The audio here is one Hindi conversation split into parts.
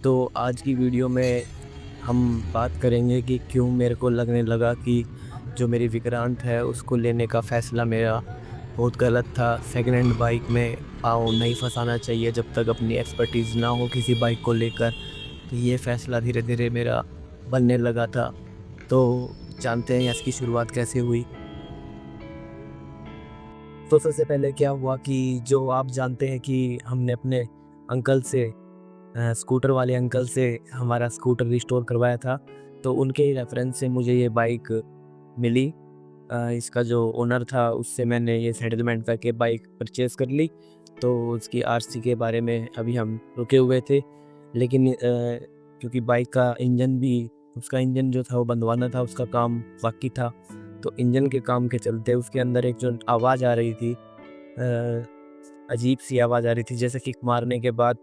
तो आज की वीडियो में हम बात करेंगे कि क्यों मेरे को लगने लगा कि जो मेरी विक्रांत है उसको लेने का फ़ैसला मेरा बहुत गलत था। सेकंड हैंड बाइक में पाँव नहीं फँसाना चाहिए जब तक अपनी एक्सपर्टीज़ ना हो किसी बाइक को लेकर। तो ये फ़ैसला धीरे-धीरे मेरा बनने लगा था। तो जानते हैं इसकी शुरुआत कैसे हुई? तो सबसे पहले क्या हुआ कि जो आप जानते हैं कि हमने अपने अंकल से स्कूटर वाले अंकल से हमारा स्कूटर रिस्टोर करवाया था, तो उनके ही रेफ़रेंस से मुझे ये बाइक मिली। इसका जो ओनर था उससे मैंने ये सेटलमेंट करके बाइक परचेज़ कर ली। तो उसकी आरसी के बारे में अभी हम रुके हुए थे। लेकिन क्योंकि बाइक का इंजन भी उसका इंजन जो था वो बंधवाना था, उसका काम बाकी था। तो इंजन के काम के चलते उसके अंदर एक जो आवाज़ आ रही थी, अजीब-सी आवाज़ आ रही थी, जैसे किक मारने के बाद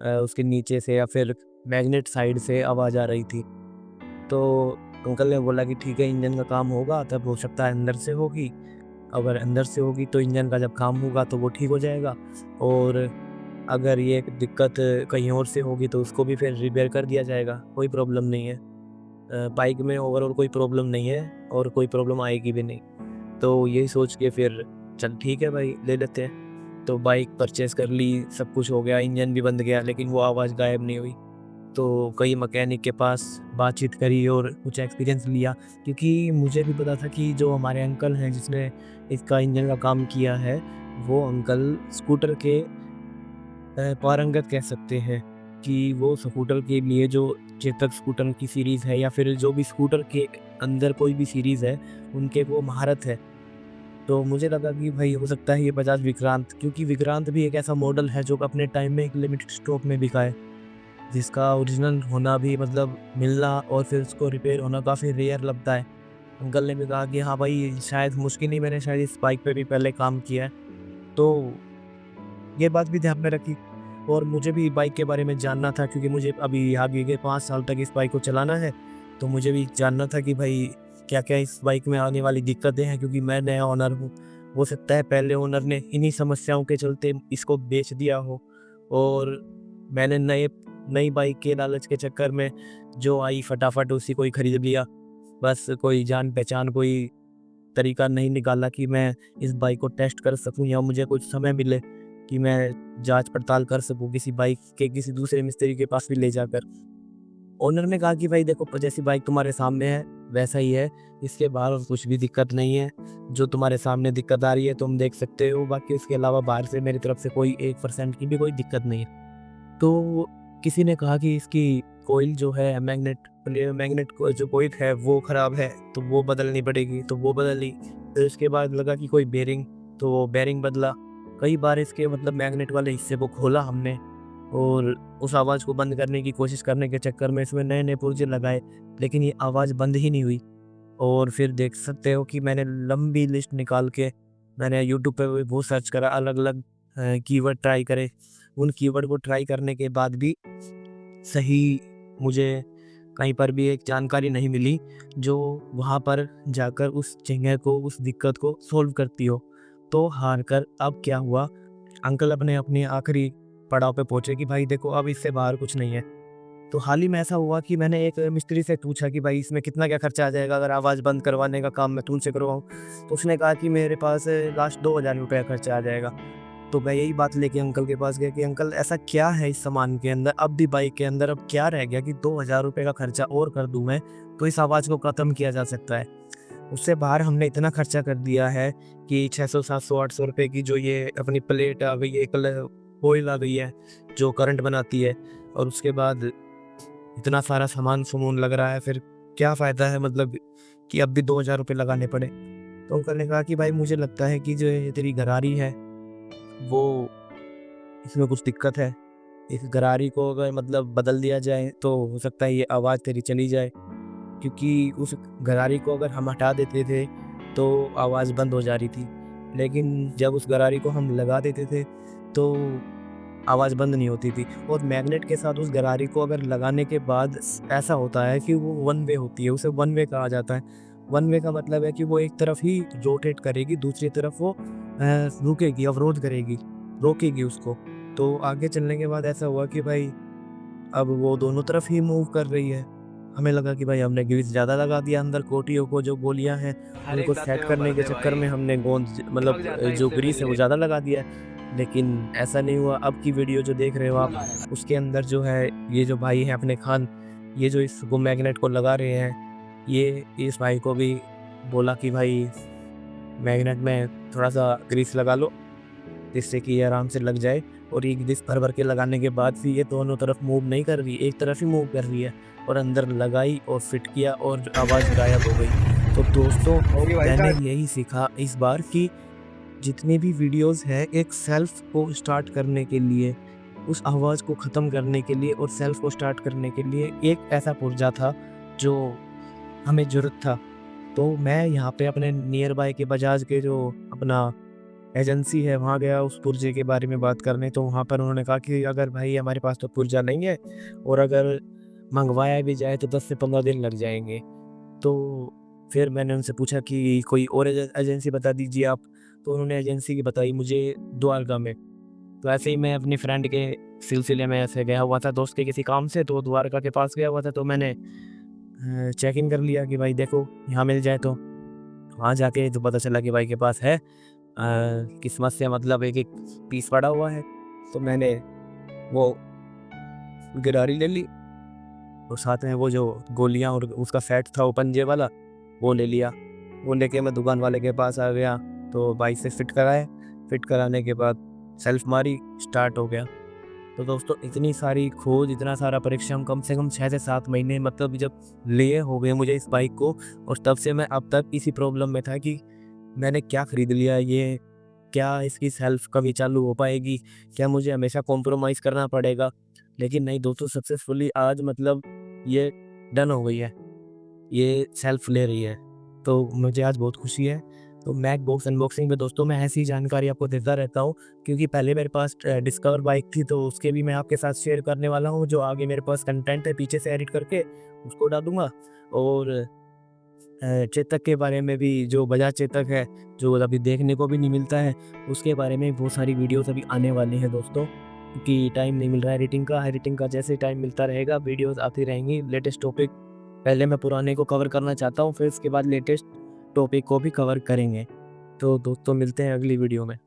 उसके नीचे से या फिर मैग्नेट साइड से आवाज़ आ रही थी। तो अंकल ने बोला कि ठीक है, इंजन का काम होगा तब हो सकता है अंदर से होगी। अगर अंदर से होगी तो इंजन का जब काम होगा तो वो ठीक हो जाएगा, और अगर ये दिक्कत कहीं और से होगी तो उसको भी फिर रिपेयर कर दिया जाएगा, कोई प्रॉब्लम नहीं है। बाइक में ओवरऑल कोई प्रॉब्लम नहीं है और कोई प्रॉब्लम आएगी भी नहीं। तो यही सोच के फिर चल ठीक है भाई, ले लेते हैं। तो बाइक परचेज़ कर ली, सब कुछ हो गया, इंजन भी बंद गया, लेकिन वो आवाज़ गायब नहीं हुई। तो कई मैकेनिक के पास बातचीत करी और कुछ एक्सपीरियंस लिया, क्योंकि मुझे भी पता था कि जो हमारे अंकल हैं जिसने इसका इंजन का काम किया है, वो अंकल स्कूटर के पारंगत कह सकते हैं। कि वो स्कूटर के लिए जो चेतक स्कूटर की सीरीज़ है या फिर जो भी स्कूटर के अंदर कोई भी सीरीज़ है, उनके वो महारत है। तो मुझे लगा कि भाई हो सकता है ये बजाज विक्रांत, क्योंकि विक्रांत भी एक ऐसा मॉडल है जो अपने टाइम में एक लिमिटेड स्टॉक में बिका है, जिसका ओरिजिनल होना भी मतलब मिलना और फिर उसको रिपेयर होना काफ़ी रेयर लगता है। अंकल ने भी कहा कि हाँ भाई, शायद मुश्किल ही मैंने शायद इस बाइक पे भी पहले काम किया है। तो ये बात भी ध्यान में रखी, और मुझे भी बाइक के बारे में जानना था, क्योंकि मुझे अभी आगे के 5 साल तक इस बाइक को चलाना है। तो मुझे भी जानना था कि भाई क्या-क्या इस बाइक में आने वाली दिक्कतें हैं, क्योंकि मैं नया ओनर हूँ। हो सकता है पहले ओनर ने इन्हीं समस्याओं के चलते इसको बेच दिया हो, और मैंने नई बाइक के लालच के चक्कर में जो आई फटाफट उसी को ही खरीद लिया। बस कोई जान-पहचान, कोई तरीका नहीं निकाला कि मैं इस बाइक को टेस्ट कर सकूँ या मुझे कुछ समय मिले कि मैं जाँच पड़ताल कर सकूँ किसी बाइक के किसी दूसरे मिस्त्री के पास भी ले जाकर। ओनर ने कहा कि भाई देखो, जैसी बाइक तुम्हारे सामने है वैसा ही है, इसके बाहर और कुछ भी दिक्कत नहीं है। जो तुम्हारे सामने दिक्कत आ रही है तुम देख सकते हो, बाकी उसके अलावा बाहर से मेरी तरफ से कोई 1% की भी कोई दिक्कत नहीं है। तो किसी ने कहा कि इसकी कोईल जो है मैग्नेट को जो कोईल है वो ख़राब है, तो वो बदलनी पड़ेगी, तो वो बदल ली। फिर उसके बाद लगा कि कोई बेरिंग, तो वो बेरिंग बदला। कई बार इसके मतलब मैग्नेट वाले हिस्से को खोला हमने, और उस आवाज़ को बंद करने की कोशिश करने के चक्कर में इसमें नए-नए पुर्जे लगाए, लेकिन ये आवाज़ बंद ही नहीं हुई। और फिर देख सकते हो कि मैंने लंबी लिस्ट निकाल के मैंने यूट्यूब पे भी बहुत सर्च करा, अलग-अलग कीवर्ड ट्राई करे। उन कीवर्ड को ट्राई करने के बाद भी सही मुझे कहीं पर भी एक जानकारी नहीं मिली, जो वहाँ पर जाकर उस जगह को, उस दिक्कत को सॉल्व करती हो। तो हार कर अब क्या हुआ, अंकल अपने आखिरी पड़ाव पे पहुँचे कि भाई देखो, अब इससे बाहर कुछ नहीं है। तो हाल ही में ऐसा हुआ कि मैंने एक मिस्त्री से पूछा कि भाई इसमें कितना क्या खर्चा आ जाएगा अगर आवाज़ बंद करवाने का काम मैं तुमसे करवाऊँ? तो उसने कहा कि मेरे पास लास्ट 2000 रुपये का खर्चा आ जाएगा। तो मैं यही बात लेके अंकल के पास गया कि अंकल ऐसा क्या है इस सामान के अंदर, अब भी बाइक के अंदर अब क्या रह गया कि 2000 रुपये का खर्चा और कर दूँ मैं, तो इस आवाज़ को ख़त्म किया जा सकता है। उससे बाहर हमने इतना खर्चा कर दिया है कि 600, 700, 800 रुपए की जो ये अपनी प्लेट आ गई है, कोईल आ गई है, जो करंट बनाती है, और उसके बाद इतना सारा सामान-सुमून लग रहा है, फिर क्या फ़ायदा है मतलब कि अब भी 2000 रुपए लगाने पड़े। तो अंकल ने कहा कि भाई मुझे लगता है कि जो ये तेरी गरारी है, वो इसमें कुछ दिक्कत है। इस गरारी को अगर मतलब बदल दिया जाए तो हो सकता है ये आवाज़ तेरी चली जाए। क्योंकि उस गरारी को अगर हम हटा देते थे तो आवाज़ बंद हो जा रही थी। लेकिन जब उस गरारी को हम लगा देते थे तो आवाज़ बंद नहीं होती थी, और मैग्नेट के साथ उस गरारी को अगर लगाने के बाद ऐसा होता है कि वो वन वे होती है, उसे वन वे कहा जाता है। वन वे का मतलब है कि वो एक तरफ ही रोटेट करेगी, दूसरी तरफ वो रुकेगी, अवरोध करेगी, रोकेगी उसको। तो आगे चलने के बाद ऐसा हुआ कि भाई अब वो दोनों तरफ ही मूव कर रही है। हमें लगा कि भाई हमने ग्रीस ज़्यादा लगा दिया अंदर, कोटियों को जो गोलियां हैं उनको सेट करने के चक्कर में हमने मतलब जो ग्रीस है वो ज़्यादा लगा दिया है। लेकिन ऐसा नहीं हुआ। अब की वीडियो जो देख रहे हो आप, उसके अंदर जो है ये जो भाई है अपने खान, ये जो इसको मैग्नेट को लगा रहे हैं, ये इस भाई को भी बोला कि भाई मैग्नेट में थोड़ा सा ग्रीस लगा लो जिससे कि ये आराम से लग जाए। और ये ग्रीस भर भर के लगाने के बाद भी ये दोनों तरफ मूव नहीं कर रही, एक तरफ ही मूव कर रही है। और अंदर लगाई और फिट किया और आवाज़ गायब हो गई। तो दोस्तों मैंने यही सीखा इस बार कि जितनी भी वीडियोस है एक सेल्फ को स्टार्ट करने के लिए, उस आवाज़ को ख़त्म करने के लिए और सेल्फ को स्टार्ट करने के लिए एक ऐसा पुर्जा था जो हमें ज़रूरत था। तो मैं यहाँ पे अपने नियर बाय के बजाज के जो अपना एजेंसी है वहाँ गया उस पुर्जे के बारे में बात करने। तो वहाँ पर उन्होंने कहा कि अगर भाई हमारे पास तो पुर्जा नहीं है और अगर मंगवाया भी जाए तो 10 से 15 दिन लग जाएंगे। तो फिर मैंने उनसे पूछा कि कोई और एजेंसी बता दीजिए आप। तो उन्होंने एजेंसी की बताई मुझे द्वारका में। तो ऐसे ही मैं अपनी फ्रेंड के सिलसिले में ऐसे गया हुआ था दोस्त के किसी काम से, तो द्वारका के पास गया हुआ था। तो मैंने चेक इन कर लिया कि भाई देखो यहाँ मिल जाए। तो वहाँ जाके तो पता चला कि भाई के पास है। किस्मत से मतलब एक पीस पड़ा हुआ है। तो मैंने वो गिरारी ले ली और साथ में वो जो गोलियां और उसका सेट था वो पंजे वाला, वो ले लिया। वो लेके मैं दुकान वाले के पास आ गया। तो बाइक से फिट कराए, फिट कराने के बाद सेल्फ मारी, स्टार्ट हो गया। तो दोस्तों इतनी सारी खोज, इतना सारा परिश्रम, कम से कम 6 से 7 महीने मतलब जब लिए हो गए मुझे इस बाइक को। और तब से मैं अब तक इसी प्रॉब्लम में था कि मैंने क्या ख़रीद लिया, ये क्या इसकी सेल्फ कभी चालू हो पाएगी, क्या मुझे हमेशा कॉम्प्रोमाइज़ करना पड़ेगा। लेकिन नहीं दोस्तों, सक्सेसफुली आज मतलब ये डन हो गई है, ये सेल्फ ले रही है। तो मुझे आज बहुत खुशी है। तो मैक बॉक्स अनबॉक्सिंग में दोस्तों मैं ऐसी जानकारी आपको देता रहता हूँ, क्योंकि पहले मेरे पास डिस्कवर बाइक थी तो उसके भी मैं आपके साथ शेयर करने वाला हूँ। जो आगे मेरे पास कंटेंट है पीछे से एडिट करके उसको डालूँगा। और चेतक के बारे में भी, जो बजाज चेतक है जो अभी देखने को भी नहीं मिलता है, उसके बारे में बहुत सारी वीडियोस अभी आने वाली हैं दोस्तों। क्योंकि टाइम नहीं मिल रहा है एडिटिंग का जैसे टाइम मिलता रहेगा वीडियोस आती रहेंगी। लेटेस्ट टॉपिक पहले मैं पुराने को कवर करना चाहता हूँ, फिर उसके बाद लेटेस्ट टॉपिक को भी कवर करेंगे। तो दोस्तों मिलते हैं अगली वीडियो में।